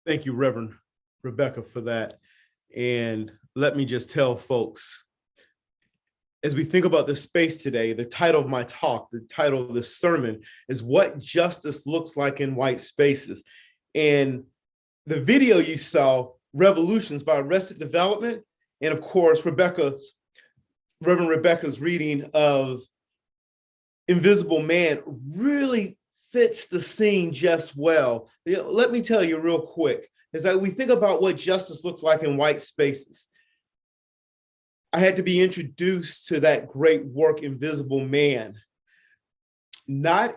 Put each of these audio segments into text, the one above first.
Thank you, Reverend Rebecca, for that. And let me just tell folks, as we think about this space today, the title of my talk, the title of this sermon is What Justice Looks Like in White Spaces. And the video you saw, Revolutions by Arrested Development, and of course, Reverend Rebecca's reading of Invisible Man really fits the scene just well. Let me tell you real quick, is that we think about what justice looks like in white spaces. I had to be introduced to that great work, Invisible Man, not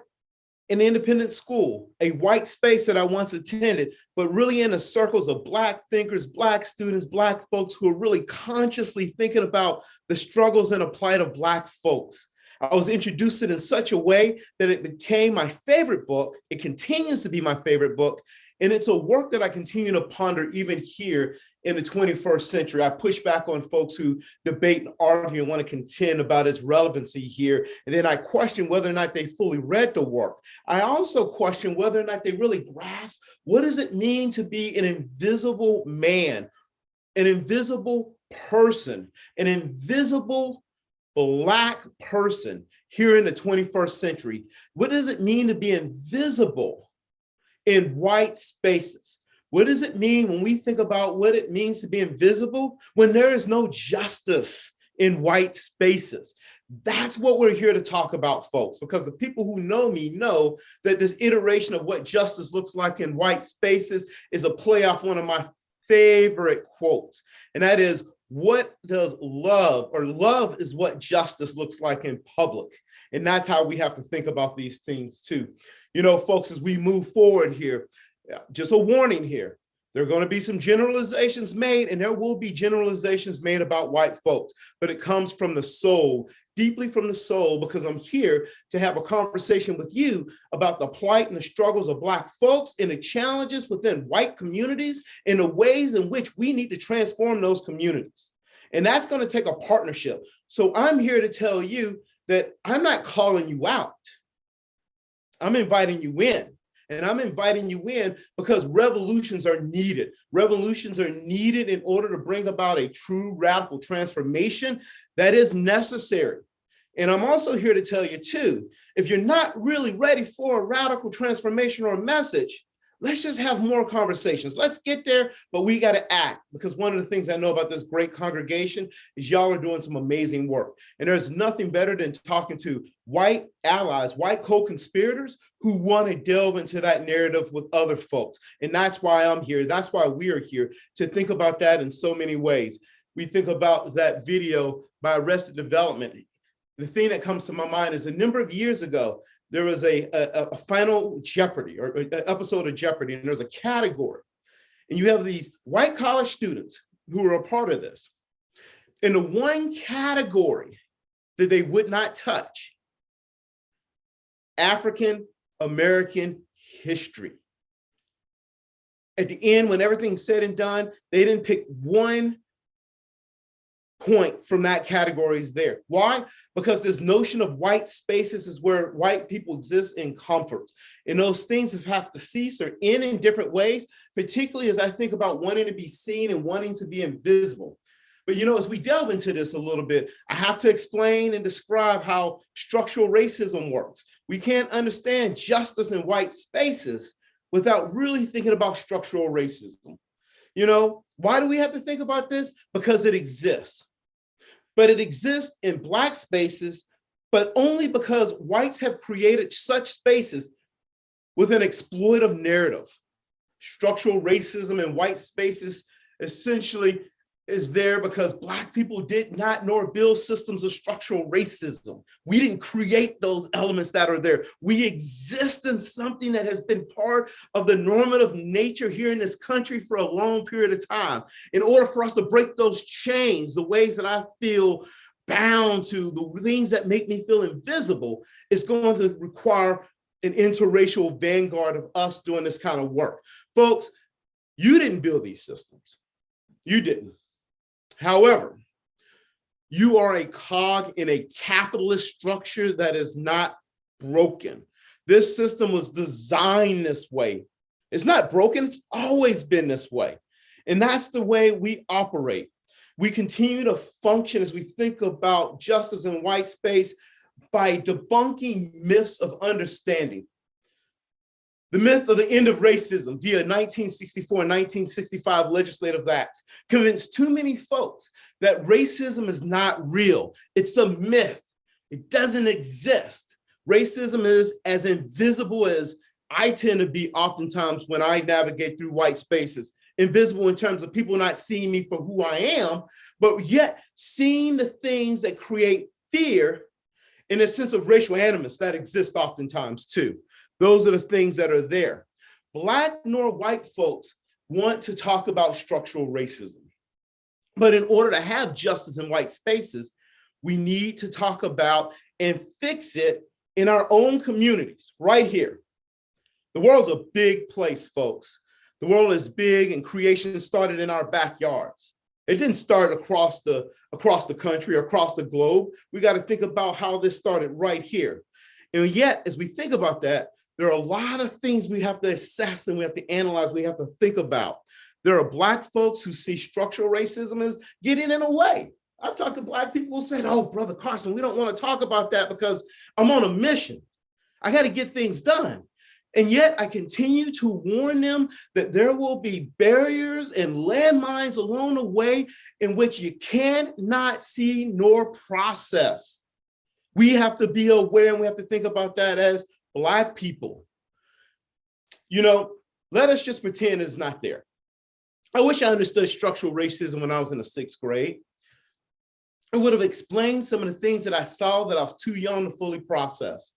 an independent school, a white space that I once attended, but really in the circles of Black thinkers, Black students, Black folks who are really consciously thinking about the struggles and the plight of Black folks. I was introduced to it in such a way that it became my favorite book. It continues to be my favorite book. And it's a work that I continue to ponder even here in the 21st century. I push back on folks who debate and argue and want to contend about its relevancy here. And then I question whether or not they fully read the work. I also question whether or not they really grasp what does it mean to be an invisible man, an invisible person, an invisible Black person here in the 21st century. What does it mean to be invisible in white spaces? What does it mean when we think about what it means to be invisible when there is no justice in white spaces? That's what we're here to talk about, folks, because the people who know me know that this iteration of what justice looks like in white spaces is a play off one of my favorite quotes, and that is, what does love, or love is what justice looks like in public. And that's how we have to think about these things too. You know, folks, as we move forward here, just a warning here, there are going to be some generalizations made, and there will be generalizations made about white folks, but it comes from the soul, deeply from the soul, because I'm here to have a conversation with you about the plight and the struggles of Black folks and the challenges within white communities and the ways in which we need to transform those communities. And that's going to take a partnership. So I'm here to tell you that I'm not calling you out. I'm inviting you in. And I'm inviting you in because revolutions are needed. Revolutions are needed in order to bring about a true radical transformation that is necessary. And I'm also here to tell you too, if you're not really ready for a radical transformation or a message, let's just have more conversations. Let's get there, but we got to act, because one of the things I know about this great congregation is y'all are doing some amazing work. And there's nothing better than talking to white allies, white co-conspirators who want to delve into that narrative with other folks. And that's why I'm here. That's why we are here, to think about that in so many ways. We think about that video by Arrested Development. The thing that comes to my mind is a number of years ago, there was a final Jeopardy, or an episode of Jeopardy, and there's a category. And you have these white college students who are a part of this. And the one category that they would not touch, African American history. At the end, when everything's said and done, they didn't pick one point from that category is there. Why? Because this notion of white spaces is where white people exist in comfort. And those things have to cease or end in different ways, particularly as I think about wanting to be seen and wanting to be invisible. But you know, as we delve into this a little bit, I have to explain and describe how structural racism works. We can't understand justice in white spaces without really thinking about structural racism. You know, why do we have to think about this? Because it exists. But it exists in Black spaces, but only because whites have created such spaces with an exploitive narrative. Structural racism in white spaces essentially is there because Black people did not nor build systems of structural racism. We didn't create those elements that are there. We exist in something that has been part of the normative nature here in this country for a long period of time. In order for us to break those chains, the ways that I feel bound to, the things that make me feel invisible, is going to require an interracial vanguard of us doing this kind of work. Folks, you didn't build these systems. You didn't. However, you are a cog in a capitalist structure that is not broken. This system was designed this way It's not broken. It's always been this way. And that's the way we operate. We continue to function as we think about justice in white space by debunking myths of understanding. The myth of the end of racism via 1964 and 1965 legislative acts convinced too many folks that racism is not real. It's a myth. It doesn't exist. Racism is as invisible as I tend to be oftentimes when I navigate through white spaces. Invisible in terms of people not seeing me for who I am, but yet seeing the things that create fear in a sense of racial animus that exists oftentimes too. Those are the things that are there. Black nor white folks want to talk about structural racism. But in order to have justice in white spaces, we need to talk about and fix it in our own communities right here. The world's a big place, folks. The world is big and creation started in our backyards. It didn't start across the country or across the globe. We got to think about how this started right here. And yet, as we think about that, there are a lot of things we have to assess and we have to analyze, we have to think about. There are Black folks who see structural racism as getting in the way. I've talked to Black people who said, oh, Brother Carson, we don't want to talk about that because I'm on a mission. I got to get things done. And yet I continue to warn them that there will be barriers and landmines along the way in which you cannot see nor process. We have to be aware and we have to think about that as Black people. You know, let us just pretend it's not there. I wish I understood structural racism when I was in the 6th grade. I would have explained some of the things that I saw that I was too young to fully process.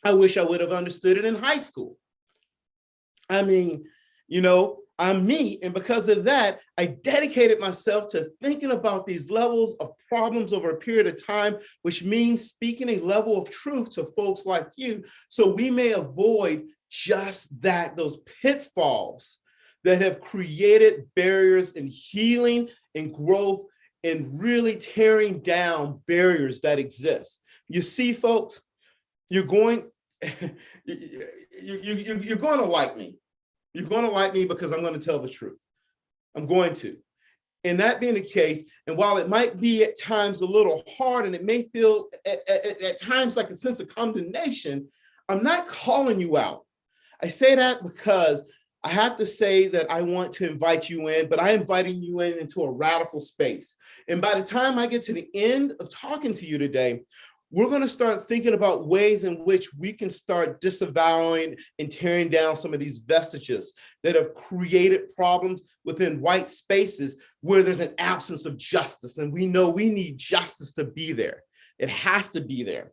I wish I would have understood it in high school. I mean, you know, I'm me, and because of that, I dedicated myself to thinking about these levels of problems over a period of time, which means speaking a level of truth to folks like you, so we may avoid just that, those pitfalls that have created barriers in healing and growth and really tearing down barriers that exist. You see, folks, you're going to like me. You're going to like me because I'm going to tell the truth. I'm going to. And that being the case, and while it might be at times a little hard and it may feel at times like a sense of condemnation, I'm not calling you out. I say that because I have to say that I want to invite you in, but I'm inviting you in into a radical space. And by the time I get to the end of talking to you today, we're going to start thinking about ways in which we can start disavowing and tearing down some of these vestiges that have created problems within white spaces where there's an absence of justice. And we know we need justice to be there. It has to be there.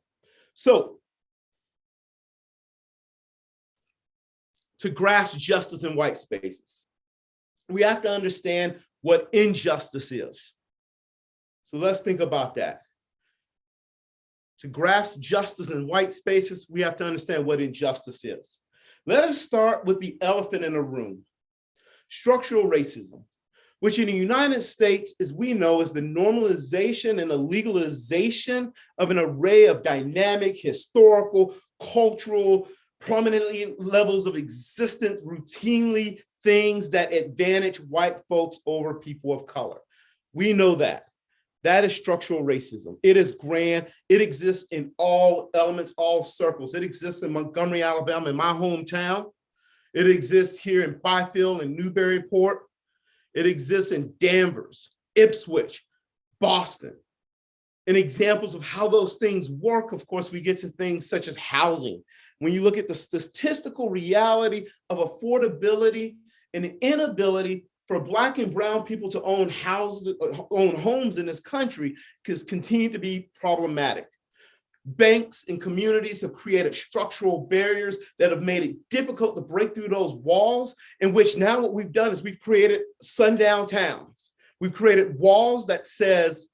So to grasp justice in white spaces, we have to understand what injustice is. So let's think about that. To grasp justice in white spaces, we have to understand what injustice is. Let us start with the elephant in the room, structural racism, which in the United States, as we know, is the normalization and the legalization of an array of dynamic, historical, cultural, prominently levels of existence, routinely things that advantage white folks over people of color. We know that. That is structural racism. It is grand. It exists in all elements, all circles. It exists in Montgomery, Alabama, in my hometown. It exists here in Byfield and Newburyport. It exists in Danvers, Ipswich, Boston. And examples of how those things work, of course, we get to things such as housing. When you look at the statistical reality of affordability and the inability for Black and brown people to own houses, own homes in this country, has continued to be problematic. Banks and communities have created structural barriers that have made it difficult to break through those walls, in which now what we've done is we've created sundown towns. We've created walls that says,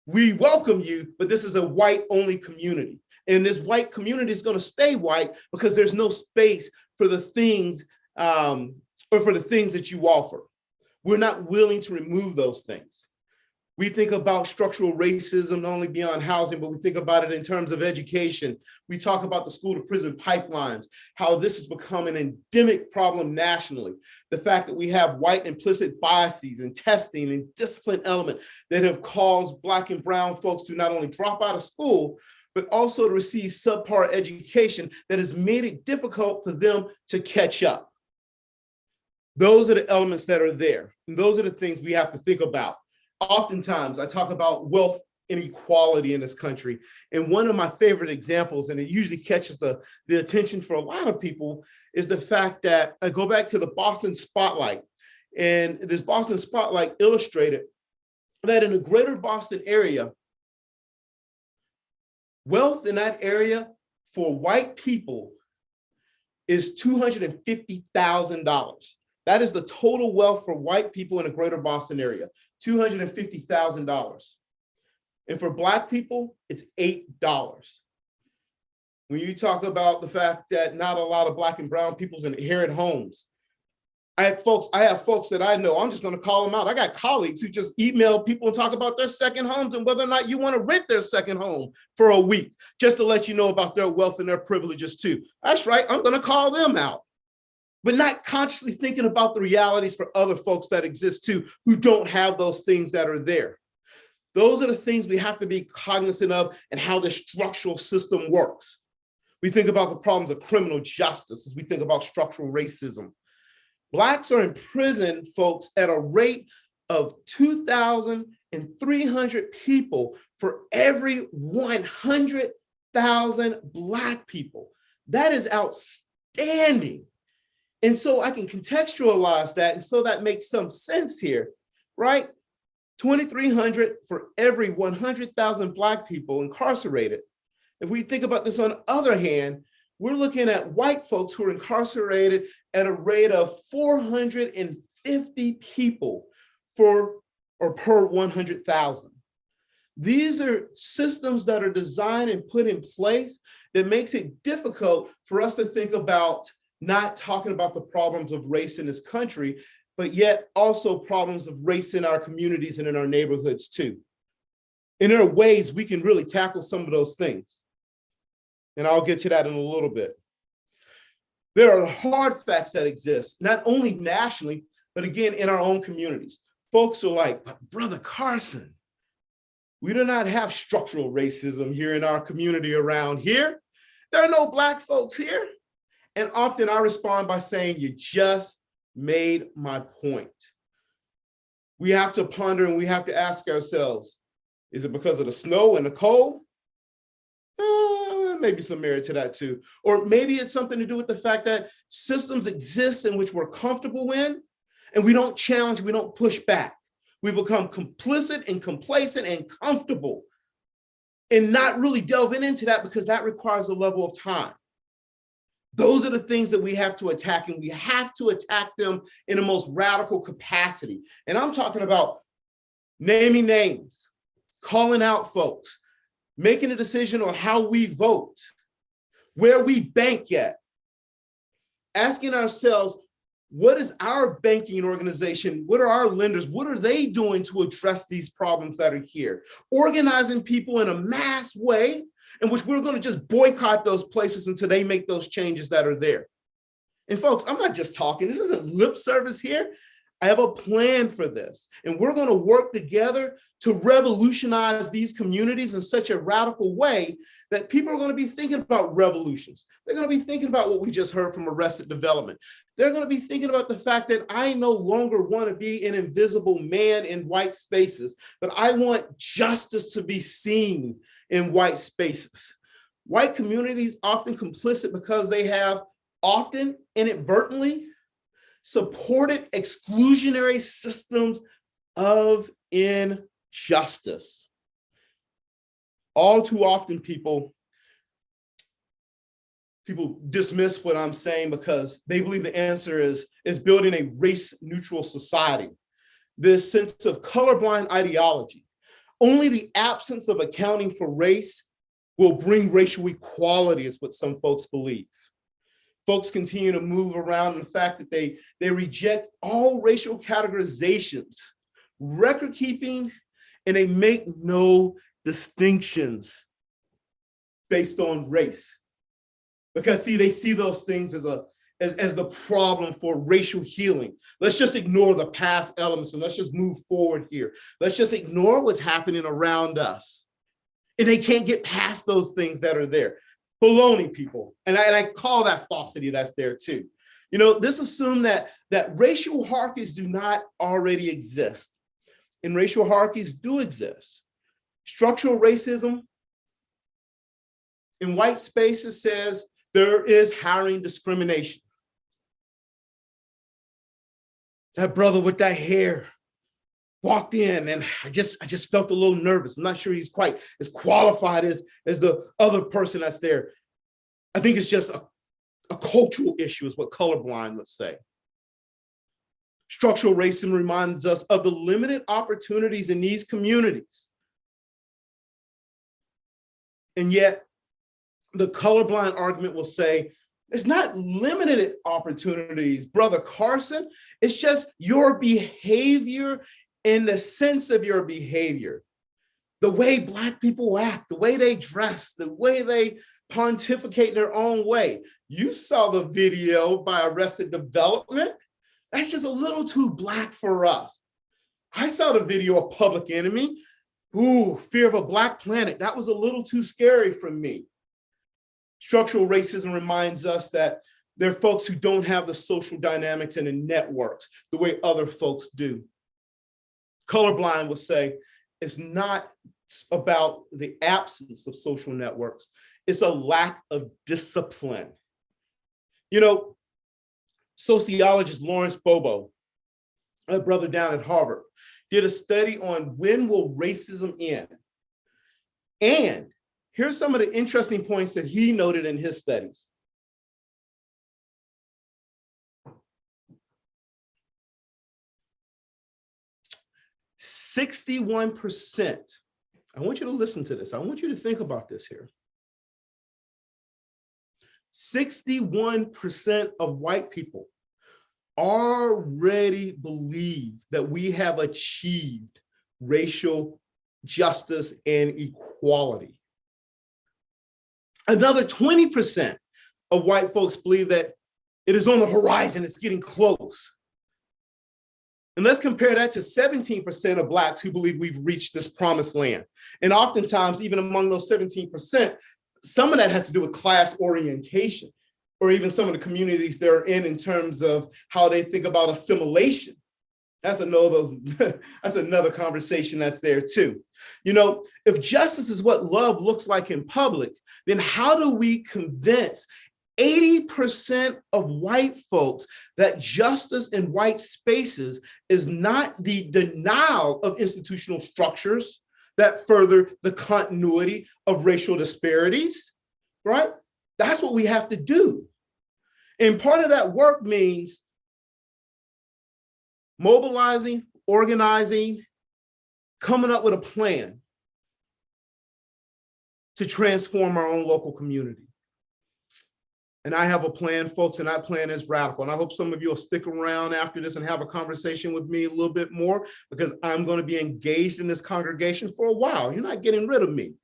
we welcome you, but this is a white-only community. And this white community is going to stay white because there's no space for the things or for the things that you offer. We're not willing to remove those things. We think about structural racism not only beyond housing, but we think about it in terms of education. We talk about the school to prison pipelines, how this has become an endemic problem nationally. The fact that we have white implicit biases and testing and discipline element that have caused Black and brown folks to not only drop out of school, but also to receive subpar education that has made it difficult for them to catch up. Those are the elements that are there. And those are the things we have to think about. Oftentimes, I talk about wealth inequality in this country. And one of my favorite examples, and it usually catches the attention for a lot of people, is the fact that I go back to the Boston Spotlight. And this Boston Spotlight illustrated that in the greater Boston area, wealth in that area for white people is $250,000. That is the total wealth for white people in the greater Boston area, $250,000. And for Black people, it's $8. When you talk about the fact that not a lot of Black and brown people inherit homes, I have folks that I know, I'm just going to call them out. I got colleagues who just email people and talk about their second homes and whether or not you want to rent their second home for a week, just to let you know about their wealth and their privileges too. That's right, I'm going to call them out. But not consciously thinking about the realities for other folks that exist too, who don't have those things that are there. Those are the things we have to be cognizant of and how the structural system works. We think about the problems of criminal justice as we think about structural racism. Blacks are in prison, folks, at a rate of 2,300 people for every 100,000 Black people. That is outstanding. And so I can contextualize that, and so that makes some sense here, right? 2,300 for every 100,000 Black people incarcerated. If we think about this on the other hand, we're looking at white folks who are incarcerated at a rate of 450 people per 100,000. These are systems that are designed and put in place that makes it difficult for us to think about not talking about the problems of race in this country, but yet also problems of race in our communities and in our neighborhoods too. And there are ways we can really tackle some of those things. And I'll get to that in a little bit. There are hard facts that exist, not only nationally, but again, in our own communities. Folks are like, but Brother Carson, we do not have structural racism here in our community around here. There are no Black folks here. And often I respond by saying, you just made my point. We have to ponder and we have to ask ourselves, is it because of the snow and the cold? Maybe some merit to that too. Or maybe it's something to do with the fact that systems exist in which we're comfortable in, and we don't challenge, we don't push back. We become complicit and complacent and comfortable and not really delving into that because that requires a level of time. Those are the things that we have to attack, and we have to attack them in the most radical capacity. And I'm talking about naming names, calling out folks, making a decision on how we vote, where we bank at, asking ourselves, what is our banking organization? What are our lenders? What are they doing to address these problems that are here? Organizing people in a mass way in which we're going to just boycott those places until they make those changes that are there. And folks, I'm not just talking. This isn't lip service here. I have a plan for this. And we're going to work together to revolutionize these communities in such a radical way that people are going to be thinking about revolutions. They're going to be thinking about what we just heard from Arrested Development. They're going to be thinking about the fact that I no longer want to be an invisible man in white spaces, but I want justice to be seen in white spaces. White communities often complicit because they have often inadvertently supported exclusionary systems of injustice. All too often people dismiss what I'm saying because they believe the answer is building a race-neutral society. This sense of colorblind ideology. Only the absence of accounting for race will bring racial equality, is what some folks believe. Folks continue to move around in the fact that they reject all racial categorizations, record keeping, and they make no distinctions based on race. Because see, they see those things as the problem for racial healing. Let's just ignore the past elements and let's just move forward here. Let's just ignore what's happening around us. And they can't get past those things that are there. Baloney, people. And I call that falsity that's there too. You know, this assumes that racial hierarchies do not already exist. And racial hierarchies do exist. Structural racism in white spaces says there is hiring discrimination. That brother with that hair walked in and I just felt a little nervous. I'm not sure he's quite as qualified as the other person that's there. I think it's just a cultural issue is what colorblind would say. Structural racism reminds us of the limited opportunities in these communities. And yet the colorblind argument will say, it's not limited opportunities, Brother Carson. It's just your behavior in the sense of your behavior. The way Black people act, the way they dress, the way they pontificate their own way. You saw the video by Arrested Development. That's just a little too Black for us. I saw the video of Public Enemy. Ooh, Fear of a Black Planet. That was a little too scary for me. Structural racism reminds us that there are folks who don't have the social dynamics and the networks the way other folks do. Colorblind will say it's not about the absence of social networks. It's a lack of discipline. You know, sociologist Lawrence Bobo, a brother down at Harvard, did a study on when will racism end. And here's some of the interesting points that he noted in his studies. "61%, I want you to listen to this. I want you to think about this here. 61% of white people already believe that we have achieved racial justice and equality. Another 20% of white folks believe that it is on the horizon, it's getting close. And let's compare that to 17% of Blacks who believe we've reached this promised land. And oftentimes, even among those 17%, some of that has to do with class orientation, or even some of the communities they're in terms of how they think about assimilation. That's another conversation that's there too. You know, if justice is what love looks like in public, then how do we convince 80% of white folks that justice in white spaces is not the denial of institutional structures that further the continuity of racial disparities, right? That's what we have to do. And part of that work means mobilizing, organizing, coming up with a plan to transform our own local community. And I have a plan, folks, and that plan is radical. And I hope some of you will stick around after this and have a conversation with me a little bit more, because I'm going to be engaged in this congregation for a while. You're not getting rid of me,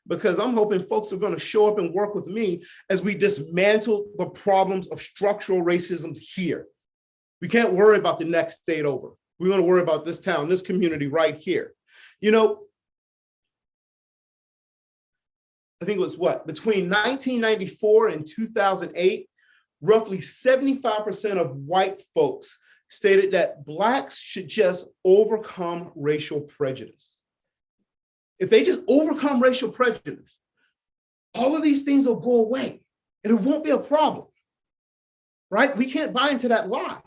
because I'm hoping folks are going to show up and work with me as we dismantle the problems of structural racism here. We can't worry about the next state over. We're going to worry about this town, this community right here. You know, I think it was between 1994 and 2008, roughly 75% of white folks stated that Blacks should just overcome racial prejudice. If they just overcome racial prejudice, all of these things will go away and it won't be a problem, right? We can't buy into that lie.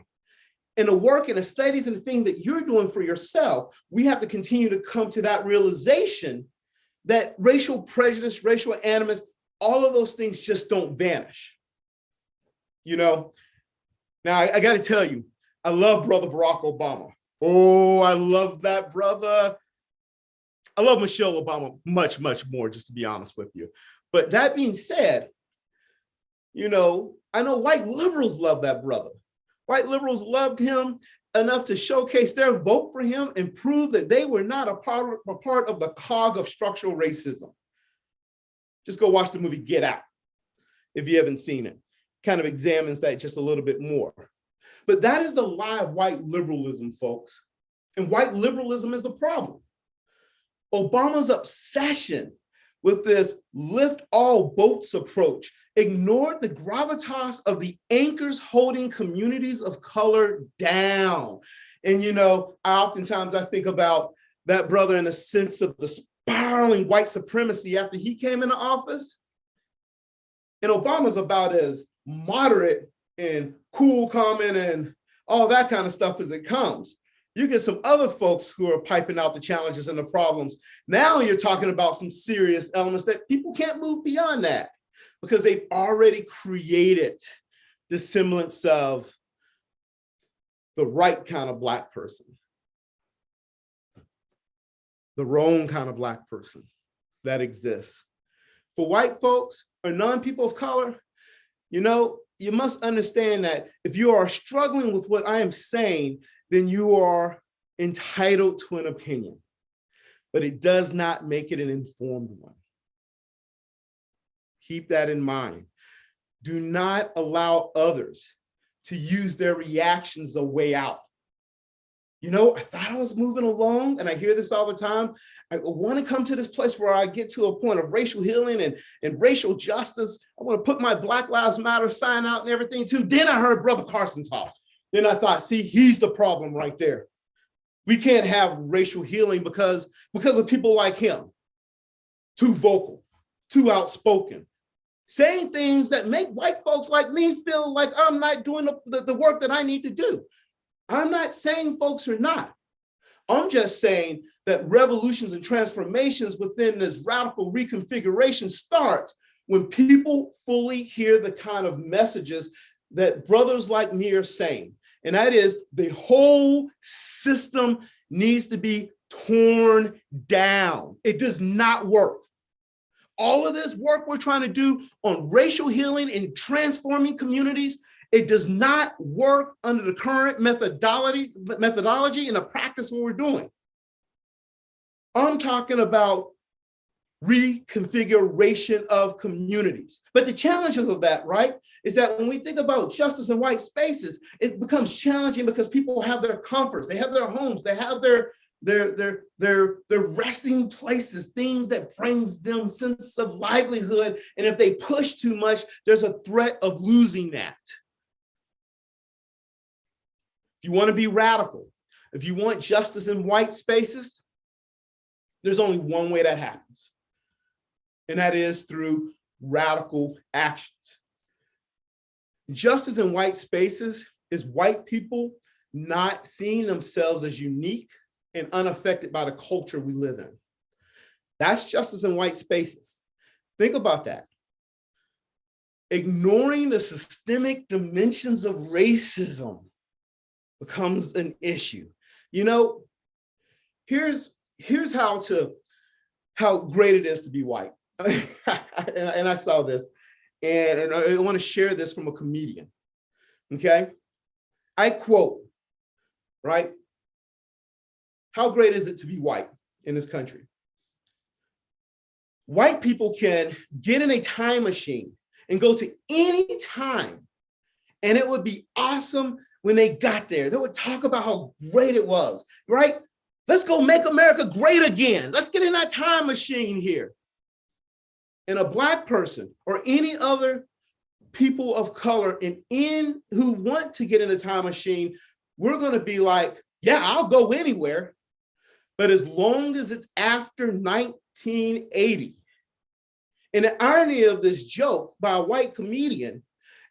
In the work and the studies and the thing that you're doing for yourself, we have to continue to come to that realization that racial prejudice, racial animus, all of those things just don't vanish. You know, now I got to tell you, I love Brother Barack Obama. Oh, I love that brother. I love Michelle Obama much, much more, just to be honest with you. But that being said, you know, I know white liberals love that brother. White liberals loved him enough to showcase their vote for him and prove that they were not a part of the cog of structural racism. Just go watch the movie Get Out if you haven't seen it. Kind of examines that just a little bit more. But that is the lie of white liberalism, folks. And white liberalism is the problem. Obama's obsession with this lift all boats approach ignored the gravitas of the anchors holding communities of color down. And, you know, oftentimes I think about that brother in the sense of the spiraling white supremacy after he came into office. And Obama's about as moderate and cool, calming, and all that kind of stuff as it comes. You get some other folks who are piping out the challenges and the problems. Now you're talking about some serious elements that people can't move beyond that because they've already created the semblance of the right kind of Black person, the wrong kind of Black person that exists. For white folks or non-people of color, you know, you must understand that if you are struggling with what I am saying, then you are entitled to an opinion, but it does not make it an informed one. Keep that in mind. Do not allow others to use their reactions as a way out. You know, I thought I was moving along, and I hear this all the time. I want to come to this place where I get to a point of racial healing and racial justice. I want to put my Black Lives Matter sign out and everything too. Then I heard Brother Carson talk. Then I thought, see, he's the problem right there. We can't have racial healing because of people like him. Too vocal, too outspoken, saying things that make white folks like me feel like I'm not doing the work that I need to do. I'm not saying folks are not. I'm just saying that revolutions and transformations within this radical reconfiguration start when people fully hear the kind of messages that brothers like me are saying. And that is the whole system needs to be torn down. It does not work. All of this work we're trying to do on racial healing and transforming communities, it does not work under the current methodology and the practice what we're doing. I'm talking about reconfiguration of communities. But the challenges of that, right, is that when we think about justice in white spaces, it becomes challenging because people have their comforts, they have their homes, they have their resting places, things that brings them sense of livelihood. And if they push too much, there's a threat of losing that. If you want to be radical, if you want justice in white spaces, there's only one way that happens. And that is through radical actions. Justice in white spaces is white people not seeing themselves as unique and unaffected by the culture we live in. That's justice in white spaces. Think about that. Ignoring the systemic dimensions of racism becomes an issue. You know, here's how great it is to be white. And I saw this, and I want to share this from a comedian, okay? I quote, right? How great is it to be white in this country? White people can get in a time machine and go to any time, and it would be awesome when they got there. They would talk about how great it was, right? Let's go make America great again. Let's get in that time machine here. And a Black person or any other people of color who want to get in the time machine, we're going to be like, yeah, I'll go anywhere. But as long as it's after 1980. And the irony of this joke by a white comedian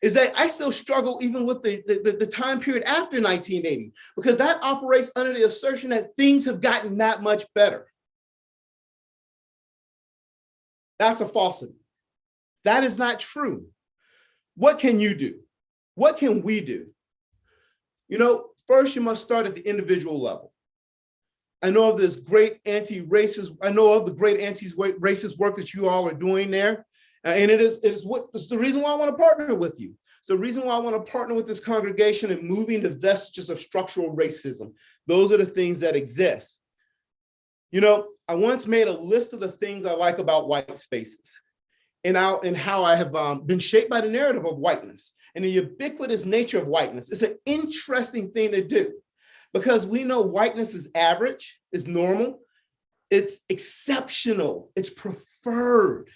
is that I still struggle even with the time period after 1980, because that operates under the assertion that things have gotten that much better. That's a falsity. That is not true. What can you do? What can we do? You know, first you must start at the individual level. I know of this great anti-racist, I know of the great anti-racist work that you all are doing there. And it's the reason why I want to partner with you. It's the reason why I want to partner with this congregation in moving the vestiges of structural racism. Those are the things that exist. You know, I once made a list of the things I like about white spaces and how I have been shaped by the narrative of whiteness and the ubiquitous nature of whiteness. It's an interesting thing to do because we know whiteness is average, is normal, it's exceptional, it's preferred.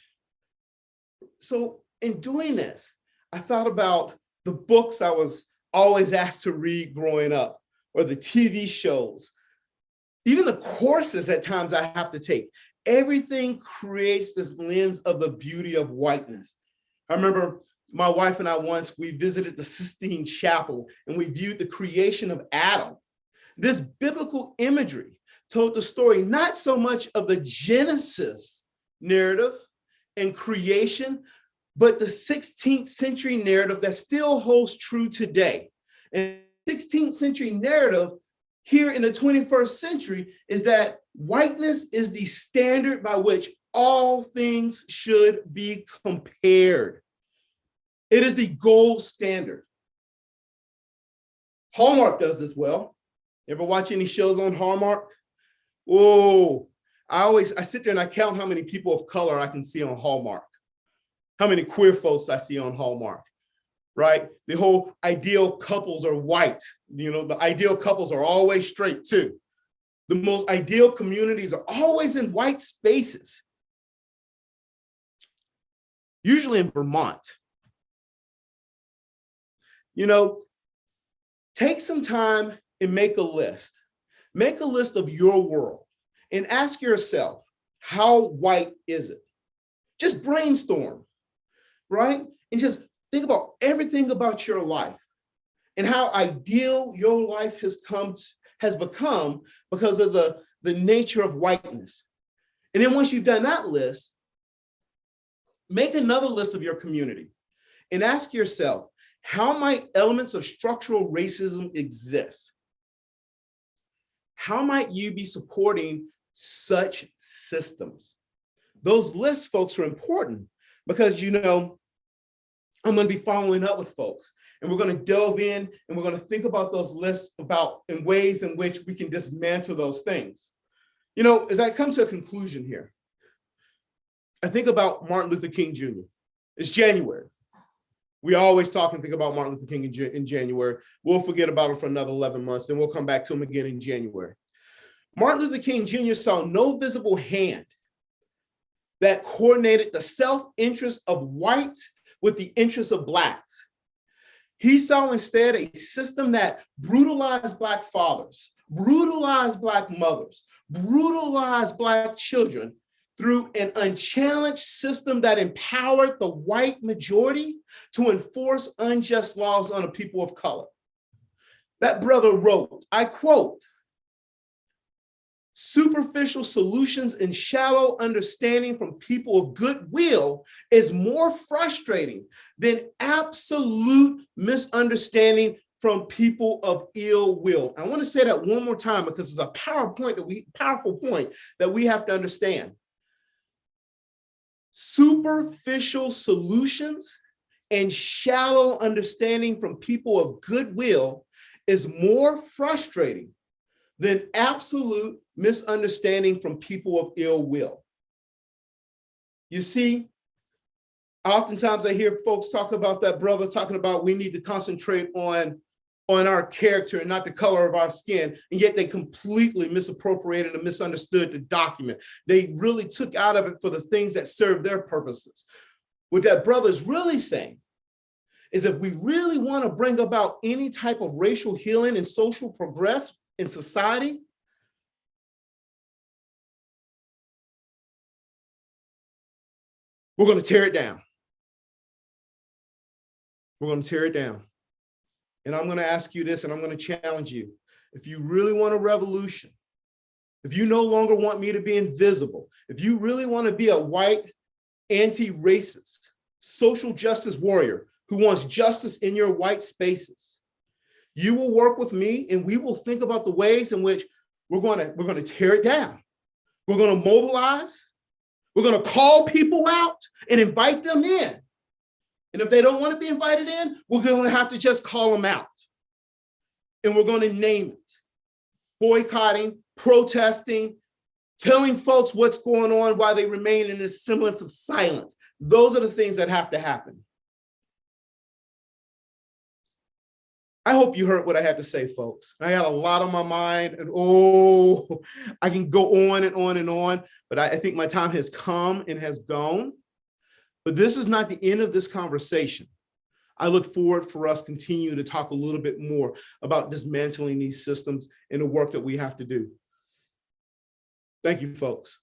So in doing this, I thought about the books I was always asked to read growing up, or the TV shows, even the courses at times I have to take. Everything creates this lens of the beauty of whiteness. I remember my wife and I we visited the Sistine Chapel and we viewed the creation of Adam. This biblical imagery told the story not so much of the Genesis narrative and creation, but the 16th century narrative that still holds true today. And the 16th century narrative here in the 21st century is that whiteness is the standard by which all things should be compared. It is the gold standard. Hallmark does this well. Ever watch any shows on Hallmark? Oh, I sit there and I count how many people of color I can see on Hallmark. How many queer folks I see on Hallmark, right? The whole ideal couples are white. You know, the ideal couples are always straight too. The most ideal communities are always in white spaces, usually in Vermont. You know, take some time and make a list. Make a list of your world and ask yourself, how white is it? Just brainstorm, right? And just think about everything about your life and how ideal your life has become because of the nature of whiteness. And then once you've done that list, make another list of your community and ask yourself, how might elements of structural racism exist? How might you be supporting such systems? Those lists, folks, are important because, you know, I'm going to be following up with folks and we're going to delve in and we're going to think about those lists in ways in which we can dismantle those things. You know, as I come to a conclusion here, I think about Martin Luther King Jr. It's January. We always talk and think about Martin Luther King in January. We'll forget about him for another 11 months and we'll come back to him again in January. Martin Luther King Jr. saw no visible hand that coordinated the self-interest of whites with the interests of Blacks. He saw instead a system that brutalized Black fathers, brutalized Black mothers, brutalized Black children through an unchallenged system that empowered the white majority to enforce unjust laws on a people of color. That brother wrote, I quote, "Superficial solutions and shallow understanding from people of goodwill is more frustrating than absolute misunderstanding from people of ill will." I want to say that one more time because it's a powerful point that we have to understand. Superficial solutions and shallow understanding from people of goodwill is more frustrating than absolute misunderstanding from people of ill will. You see, oftentimes I hear folks talk about that brother talking about we need to concentrate on our character and not the color of our skin, and yet they completely misappropriated and misunderstood the document. They really took out of it for the things that serve their purposes. What that brother is really saying is if we really want to bring about any type of racial healing and social progress in society, we're going to tear it down. We're going to tear it down. And I'm going to ask you this, and I'm going to challenge you. If you really want a revolution, if you no longer want me to be invisible, if you really want to be a white, anti-racist, social justice warrior who wants justice in your white spaces, you will work with me and we will think about the ways in which we're going to tear it down. We're going to mobilize. We're going to call people out and invite them in. And if they don't want to be invited in, we're going to have to just call them out. And we're going to name it. Boycotting, protesting, telling folks what's going on while they remain in this semblance of silence. Those are the things that have to happen. I hope you heard what I had to say, folks. I had a lot on my mind, and I can go on and on and on, but I think my time has come and has gone. But this is not the end of this conversation. I look forward for us continue to talk a little bit more about dismantling these systems and the work that we have to do. Thank you, folks.